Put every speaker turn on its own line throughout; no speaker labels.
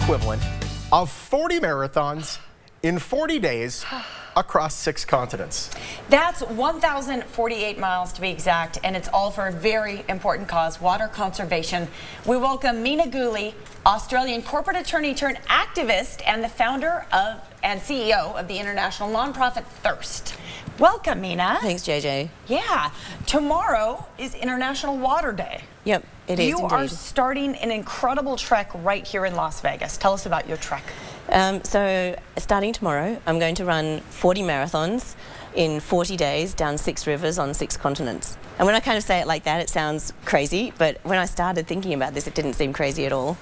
equivalent of 40 marathons in 40 days across 6 continents.
That's 1,048 miles to be exact, and it's all for a very important cause, water conservation. We welcome Meena Ghuli, Australian corporate attorney turned activist and the founder of and CEO of the international nonprofit Thirst. Welcome, Meena.
Thanks, JJ.
Yeah, tomorrow is International Water Day.
Yep, it is
You
indeed.
are starting an incredible trek right here in Las Vegas. Tell us about your trek.
So starting tomorrow, I'm going to run 40 marathons in 40 days down 6 rivers on 6 continents. And when I kind of say it like that, it sounds crazy, but when I started thinking about this, it didn't seem crazy at all.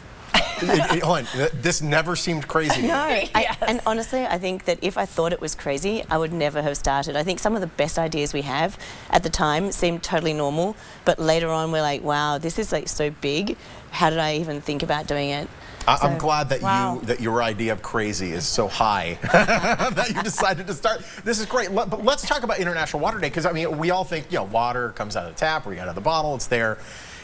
Hold on, this never seemed crazy to me.
No,
Yes.
and honestly, I think that if I thought it was crazy, I would never have started. I think some of the best ideas we have at the time seemed totally normal, but later on we're like, wow, this is like so big. How did I even think about doing it?
I'm glad that
Wow.
that your idea of crazy is so high that you decided to start. This is great. But let's talk about International Water Day, because I mean, we all think, you know, water comes out of the tap or you get out of the bottle, it's there.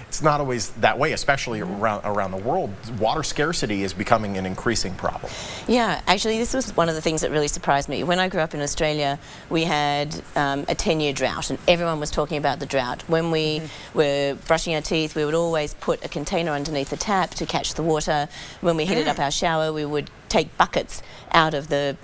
It's not always that way, especially around the world. Water scarcity is becoming an increasing problem.
Yeah, actually, this was one of the things that really surprised me. When I grew up in Australia, we had a 10-year drought, and everyone was talking about the drought. When we were brushing our teeth, we would always put a container underneath the tap to catch the water. When we heated up our shower, we would take buckets out of the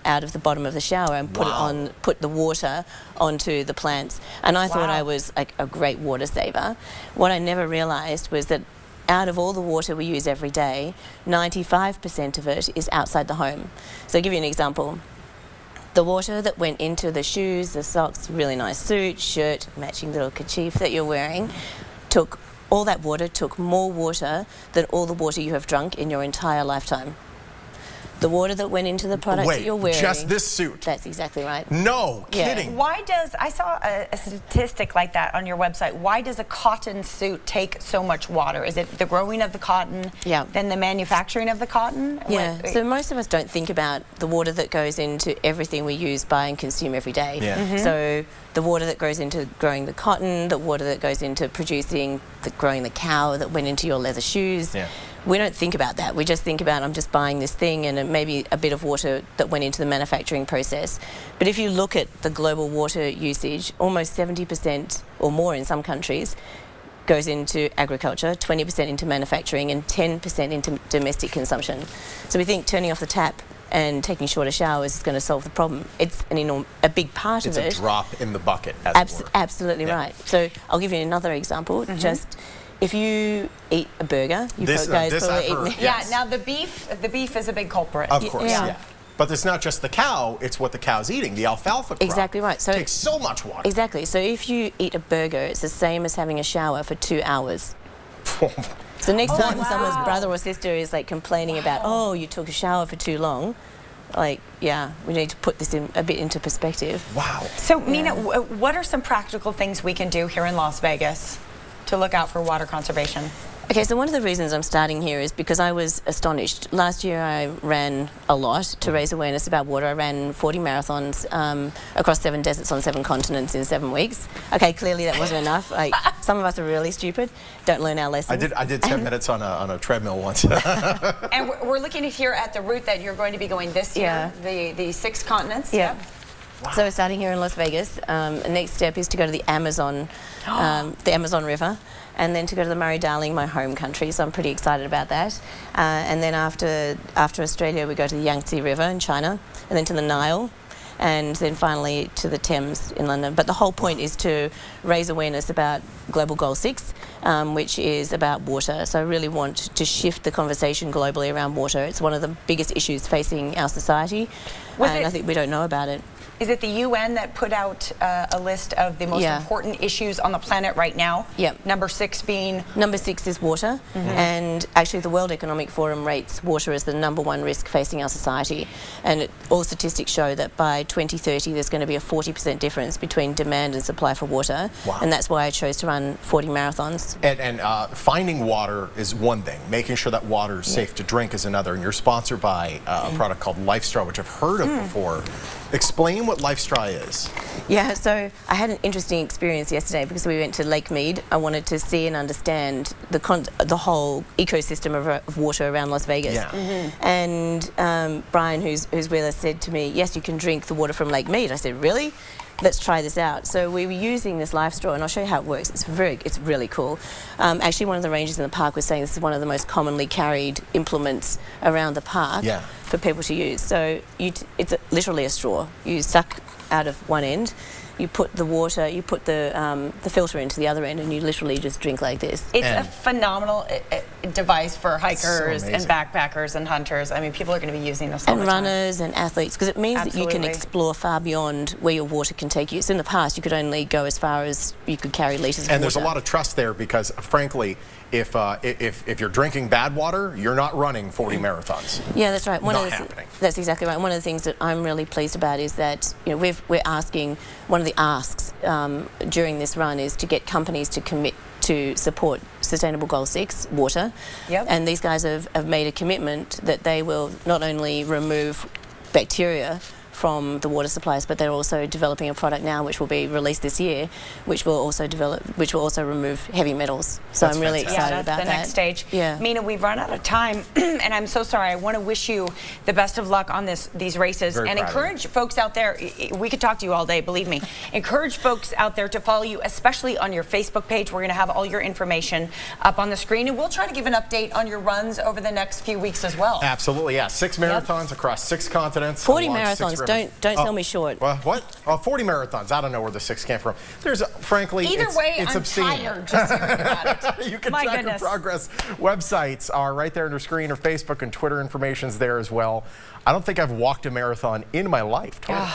bottom of the shower and put the water onto the plants. And I thought I was like a great water saver. What I never realised was that out of all the water we use every day, 95% of it is outside the home. So I'll give you an example. The water that went into the shoes, the socks, really nice suit, shirt, matching little kerchief that you're wearing, all that water took more water than all the water you have drunk in your entire lifetime. The water that went into the products that you're wearing.
Just this suit?
That's exactly right.
No,
Yeah.
kidding.
Why does, I saw a statistic like that on your website, why does a cotton suit take so much water? Is it the growing of the cotton, then the manufacturing of the cotton?
Yeah,
What-
so most of us don't think about the water that goes into everything we use, buy and consume every day.
Yeah.
So the water that goes into growing the cotton, the water that goes into growing the cow that went into your leather shoes.
Yeah.
We don't think about that. We just think about, I'm just buying this thing, and maybe a bit of water that went into the manufacturing process. But if you look at the global water usage, almost 70% or more in some countries goes into agriculture, 20% into manufacturing, and 10% into domestic consumption. So we think turning off the tap and taking shorter showers is going to solve the problem. It's a big part of it.
It's a drop in the bucket, as it were.
Absolutely right. So I'll give you another example. Just if you eat a burger, you
This
guys
I've
probably
heard,
eat.
Yeah,
yes.
now the beef is a big culprit.
Of course,
Yeah.
yeah. But it's not just the cow, it's what the cow's eating, the alfalfa crop.
Exactly right. So
takes so much water.
Exactly. So if you eat a burger, it's the same as having a shower for 2 hours. So next time someone's brother or sister is like complaining about, oh, you took a shower for too long, like, yeah, we need to put this a bit into perspective.
Wow.
So, Meena, what are some practical things we can do here in Las Vegas to look out for water conservation?
Okay, so one of the reasons I'm starting here is because I was astonished. Last year I ran a lot to raise awareness about water. I ran 40 marathons across 7 deserts on 7 continents in 7 weeks. Okay, clearly that wasn't enough. Like, some of us are really stupid, don't learn our lessons.
I did 10 minutes on a treadmill once.
And we're looking here at the route that you're going to be going this year, the 6 continents.
Yeah. Wow. So we're starting here in Las Vegas. The next step is to go to the Amazon River, and then to go to the Murray-Darling, my home country. So I'm pretty excited about that. And then after Australia, we go to the Yangtze River in China, and then to the Nile, and then finally to the Thames in London. But the whole point is to raise awareness about Global Goal 6, which is about water. So I really want to shift the conversation globally around water. It's one of the biggest issues facing our society, and I think we don't know about it.
Is it the UN that put out a list of the most important issues on the planet right now?
Yep.
Number 6 being?
Number 6 is water, and actually the World Economic Forum rates water as the #1 risk facing our society. And all statistics show that by 2030 there's going to be a 40% difference between demand and supply for water.
Wow.
And that's why I chose to run 40 marathons.
And finding water is one thing. Making sure that water is safe to drink is another. And you're sponsored by a product called LifeStraw, which I've heard of before. Explain what LifeStraw is.
Yeah, so I had an interesting experience yesterday because we went to Lake Mead. I wanted to see and understand the whole ecosystem of water around Las Vegas.
Yeah.
And Brian, who's with us, said to me, yes, you can drink the water from Lake Mead. I said, really? Let's try this out. So we were using this LifeStraw, and I'll show you how it works. It's really cool. Actually, one of the rangers in the park was saying this is one of the most commonly carried implements around the park for people to use. So it's literally a straw. You suck out of one end, you put the water, you put the filter into the other end, and you literally just drink like this.
It's a phenomenal device for hikers and backpackers and hunters. I mean, people are going to be using this all the time.
And runners and athletes, because it means that you can explore far beyond where your water can take you. So in the past, you could only go as far as you could carry litres of water.
And there's a lot of trust there because, frankly, if you're drinking bad water, you're not running 40 marathons.
Yeah, that's right.
Not happening.
That's exactly right. One of the things that I'm really pleased about is that we're asking, one of the asks during this run is to get companies to commit to support Sustainable Goal 6, water.
Yep.
And these guys have made a commitment that they will not only remove bacteria from the water supplies, but they're also developing a product now which will be released this year, which will also remove heavy metals. So I'm really excited about that.
Yeah, that's the next stage.
Yeah.
Mina, we've run out of time, and I'm so sorry. I want to wish you the best of luck on these races, and encourage folks out there. We could talk to you all day, believe me. Encourage folks out there to follow you, especially on your Facebook page. We're going to have all your information up on the screen, and we'll try to give an update on your runs over the next few weeks as well.
Absolutely, yeah. 6 marathons across 6 continents.
40 marathons. Don't sell me short.
What? 40 marathons. I don't know where the 6 came from. There's, frankly,
either way,
it's
I'm
obscene.
Tired just hearing about it.
You can track your progress. Websites are right there on your screen, or Facebook and Twitter information's there as well. I don't think I've walked a marathon in my life. Totally.